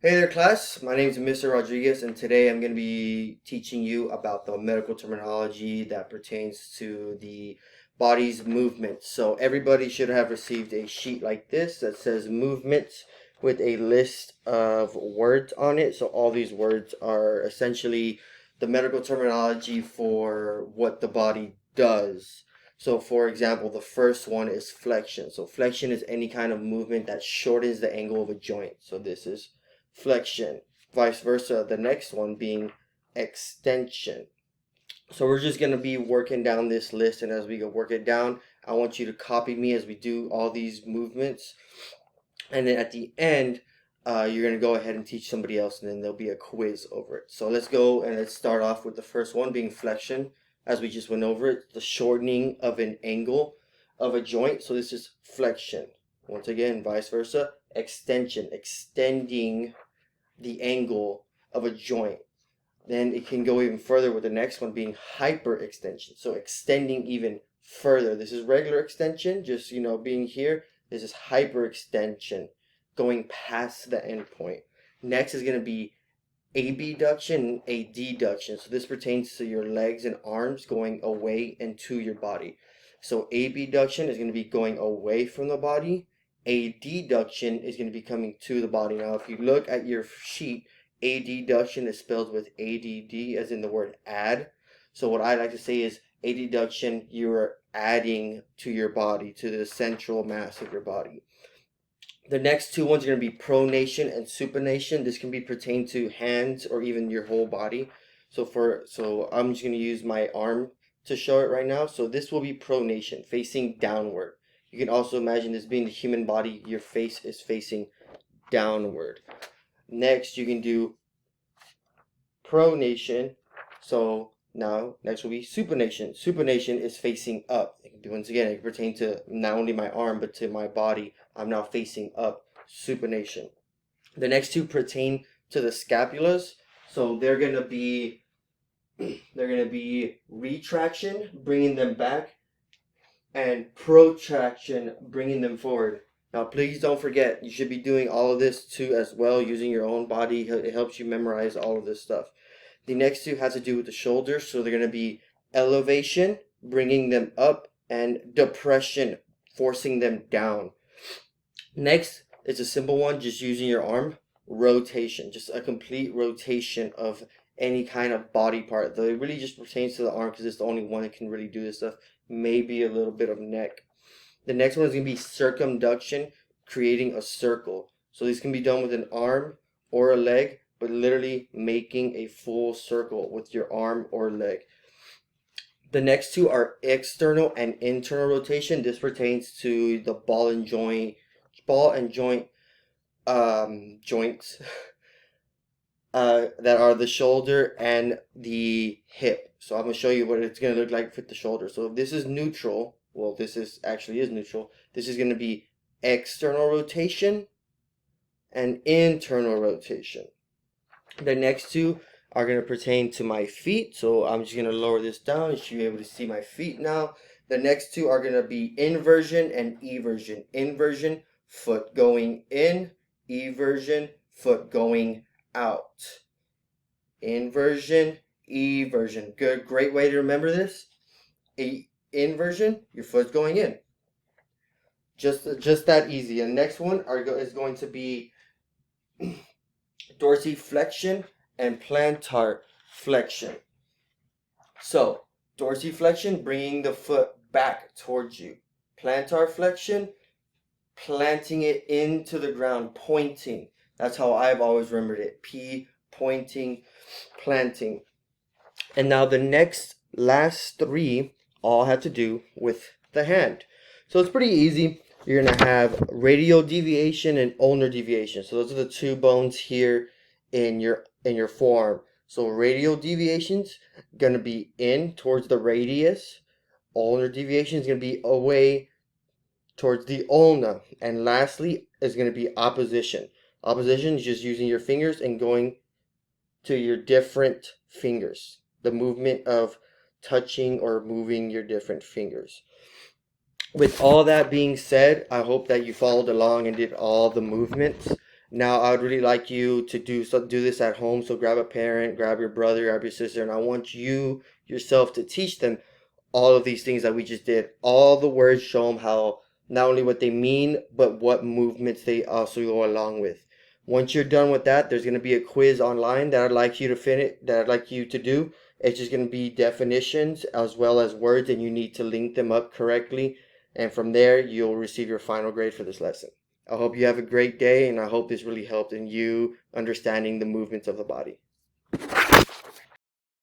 Hey there, class. My name is Mr. Rodriguez, and today I'm going to be teaching you about the medical terminology that pertains to the body's movement. So, everybody should have received a sheet like this that says movements with a list of words on it. So, all these words are essentially the medical terminology for what the body does. So, for example, the first one is flexion. So, flexion is any kind of movement that shortens the angle of a joint. So, this is flexion, vice versa, the next one being extension. So we're just going to be working down this list, and as we go work it down, I want you to copy me as we do all these movements, and then at the end, you're going to go ahead and teach somebody else, and then there'll be a quiz over it. So let's go and let's start off with the first one being flexion. As we just went over it, the shortening of an angle of a joint. So this is flexion. Once again, vice versa, extension, extending the angle of a joint. Then it can go even further with the next one being hyperextension. So extending even further. This is regular extension, just being here. This is hyperextension, going past the end point. Next is going to be abduction and adduction. So this pertains to your legs and arms going away into your body. So abduction is going to be going away from the body. Adduction is going to be coming to the body. Now, if you look at your sheet, adduction is spelled with ADD, as in the word add. So what I like to say is adduction, you're adding to your body, to the central mass of your body. The next two ones are going to be pronation and supination. This can be pertained to hands or even your whole body. So I'm just going to use my arm to show it right now. So this will be pronation, facing downward. You can also imagine this being the human body. Your face is facing downward. Next, you can do pronation. So now, next will be supination. Supination is facing up. Once again, it can pertain to not only my arm, but to my body. I'm now facing up. Supination. The next two pertain to the scapulas. So they're going to be retraction, bringing them back, and protraction, bringing them forward. Now, please don't forget, you should be doing all of this too as well, using your own body. It helps you memorize all of this stuff. The next two has to do with the shoulders, so they're going to be elevation, bringing them up, and depression, forcing them down. Next, it's a simple one, just using your arm. Rotation, just a complete rotation of any kind of body part. Though it really just pertains to the arm because it's the only one that can really do this stuff. Maybe a little bit of neck. The next one is going to be circumduction, creating a circle. So this can be done with an arm or a leg, but literally making a full circle with your arm or leg. The next two are external and internal rotation. This pertains to the ball and joint joints that are the shoulder and the hip. So I'm going to show you what it's going to look like with the shoulder. So if this is neutral, well, this is neutral. This is going to be external rotation and internal rotation. The next two are going to pertain to my feet. So I'm just going to lower this down. You should be able to see my feet now. The next two are going to be inversion and eversion. Inversion, foot going in. Eversion, foot going out. Inversion, eversion. Good, great way to remember this. Inversion, your foot's going in. Just that easy. And next one is going to be dorsiflexion and plantar flexion. So, dorsiflexion, bringing the foot back towards you. Plantar flexion, planting it into the ground, pointing. That's how I've always remembered it. P, pointing, planting. And now the last three all have to do with the hand. So it's pretty easy. You're going to have radial deviation and ulnar deviation. So those are the two bones here in your forearm. So radial deviation's going to be in towards the radius. Ulnar deviation is going to be away towards the ulna. And lastly is going to be opposition. Opposition is just using your fingers and going to your different fingers. The movement of touching or moving your different fingers. With all that being said, I hope that you followed along and did all the movements. Now, I would really like you to do this at home. So grab a parent, grab your brother, grab your sister, and I want you yourself to teach them all of these things that we just did. All the words, show them how, not only what they mean, but what movements they also go along with. Once you're done with that, there's going to be a quiz online that I'd like you to finish, that I'd like you to do. It's just going to be definitions as well as words, and you need to link them up correctly. And from there, you'll receive your final grade for this lesson. I hope you have a great day, and I hope this really helped in you understanding the movements of the body.